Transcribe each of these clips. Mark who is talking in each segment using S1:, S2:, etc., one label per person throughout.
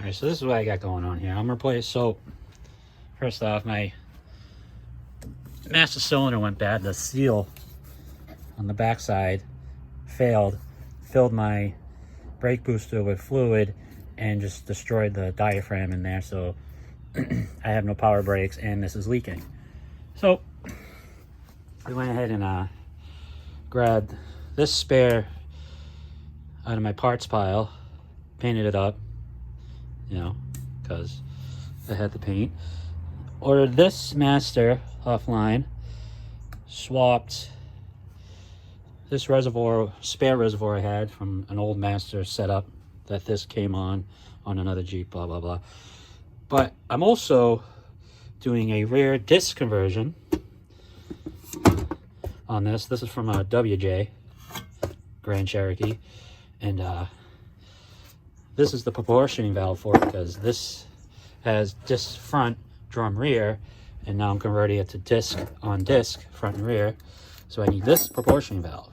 S1: Alright, so this is what I got going on here. I'm gonna replace soap. First off, my master cylinder went bad. The seal on the backside failed, filled my brake booster with fluid, and just destroyed the diaphragm in there. So I have no power brakes, and this is leaking. So I went ahead and grabbed this spare out of my parts pile, painted it up, you know, because I had the paint. Ordered this master offline, swapped this reservoir, spare reservoir I had from an old master setup that this came on another Jeep, blah, blah, blah. But I'm also doing a rear disc conversion on this. This is from a WJ Grand Cherokee. And this is the proportioning valve for it, because this has disc front, drum rear, and now I'm converting it to disc on disc, front and rear. So I need this proportioning valve.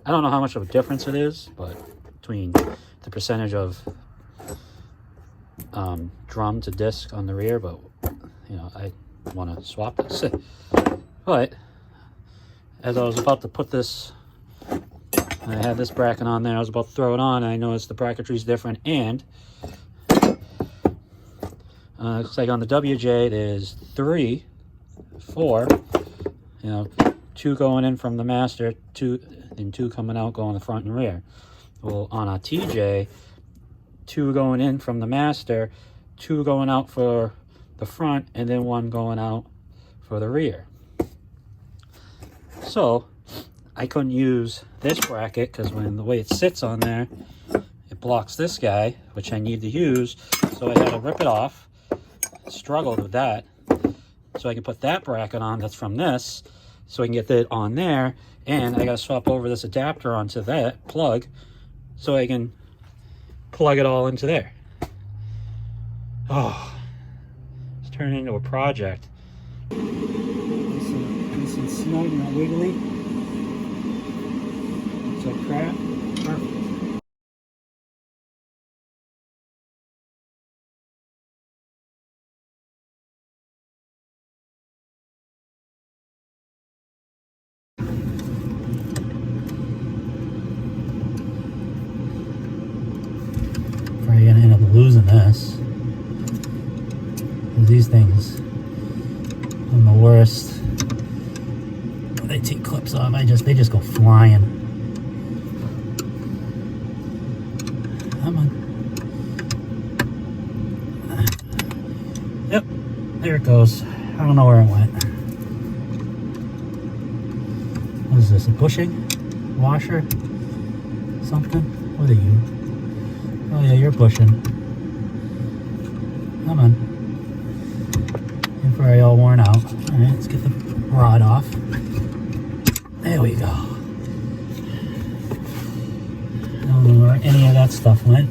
S1: I don't know how much of a difference it is, but between the percentage of drum to disc on the rear, but you know, I want to swap this. But as I was about to put this, I had this bracket on there, I was about to throw it on, and I noticed the bracketry is different, and looks like on the WJ there's 3, 4, you know, 2 going in from the master, 2 and 2 coming out going the front and rear. Well, on a TJ, 2 going in from the master, 2 going out for the front, and then 1 going out for the rear. So I couldn't use this bracket because when the way it sits on there, it blocks this guy, which I need to use. So I had to rip it off. Struggled with that. So I can put that bracket on that's from this, so I can get that on there. And I got to swap over this adapter onto that plug so I can plug it all into there. Oh, it's turning into a project. Nice and snug, not wiggly. Looks like crap. Perfect. Probably gonna end up losing this. These things, I'm the worst. When I take clips off, they just go flying. Come on. Yep, there it goes. I don't know where it went. What is this, a bushing? Washer? Something? What are you? Oh yeah, you're pushing. Come on. You're probably all worn out. Alright, let's get the rod off. There we go. I don't know where any of that stuff went.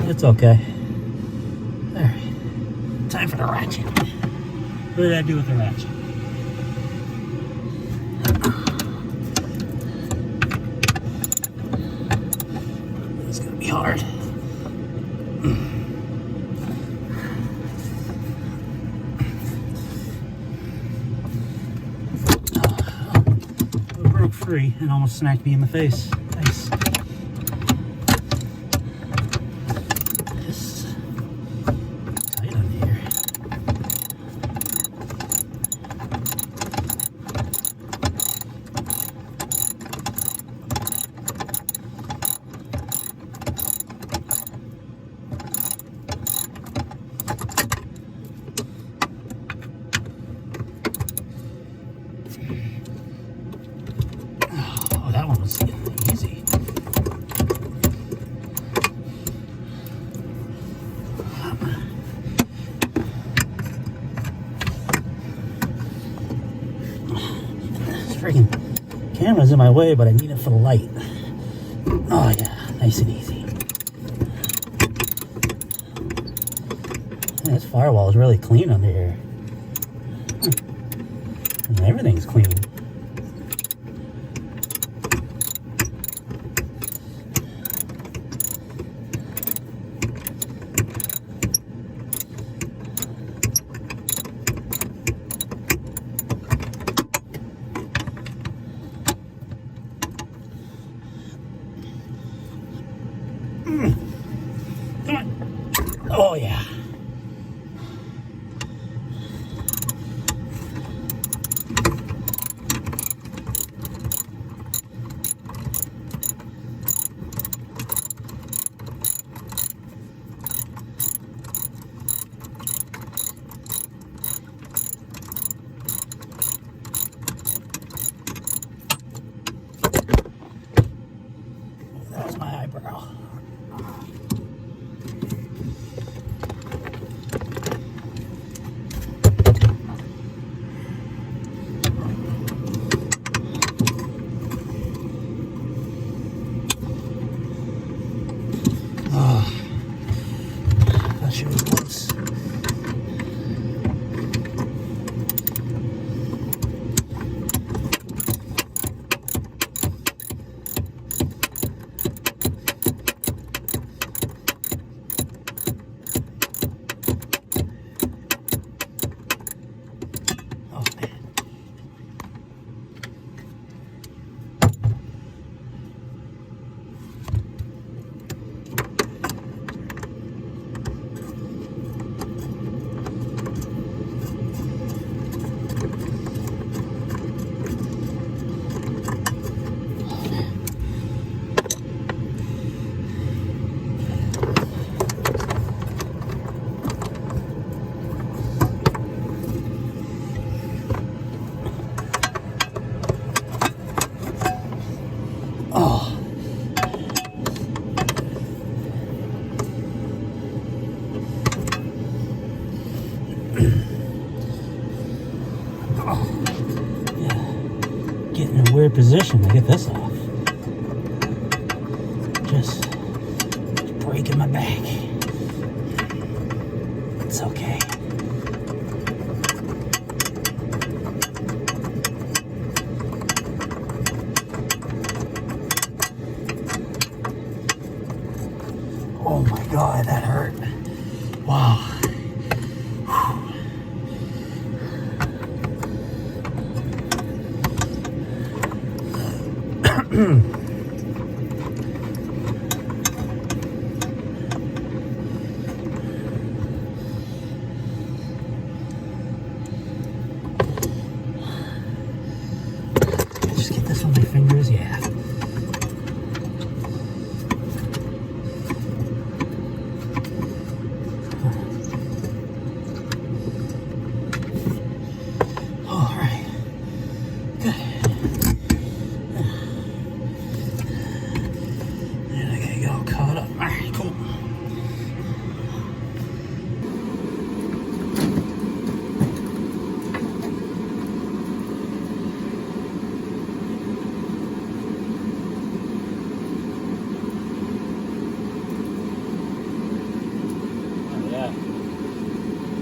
S1: It's okay. Alright. Time for the ratchet. What did I do with the ratchet? It's gonna be hard. It broke free and almost snagged me in the face. Nice. It's tight on here. Oh, that one was easy. This freaking camera's in my way, but I need it for the light. Oh yeah, nice and easy. Yeah, this firewall is really clean under here. And everything's clean. getting in a weird position to get this off. Just breaking my back. It's okay. Oh my God, that hurt. Wow. Just get this on my fingers, yeah. All right, good. And I gotta get all caught up. All right, cool.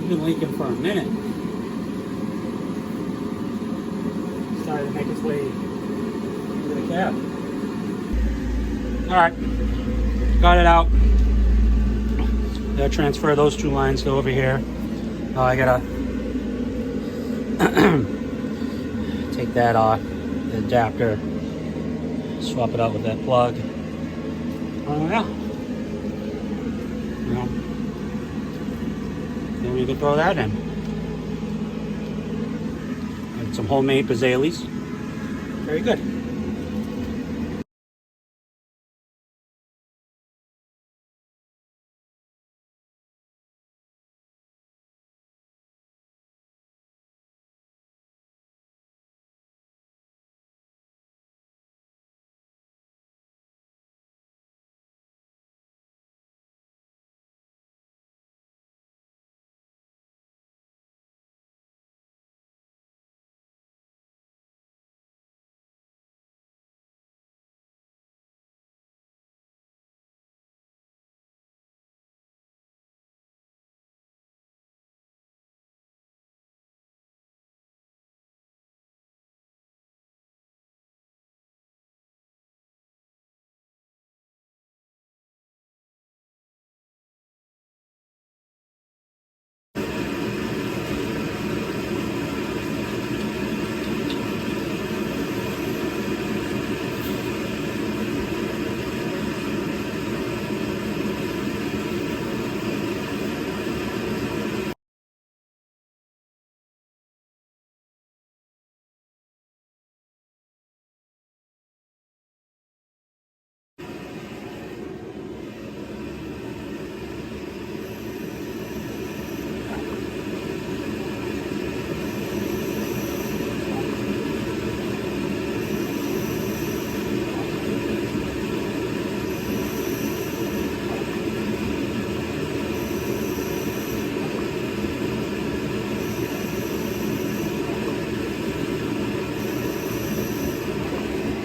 S1: Been leaking for a minute. Started to make its way into the cab. Alright, got it out. Gotta transfer those two lines to over here. I gotta take that off, the adapter, swap it out with that plug. Yeah. You know. Then we can throw that in. And some homemade Pizzalis. Very good.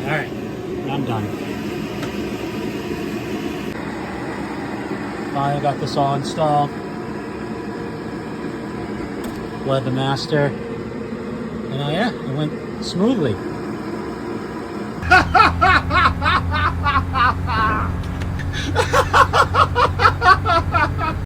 S1: Alright, I'm done. Finally got this all installed. Weathermaster. And yeah, it went smoothly.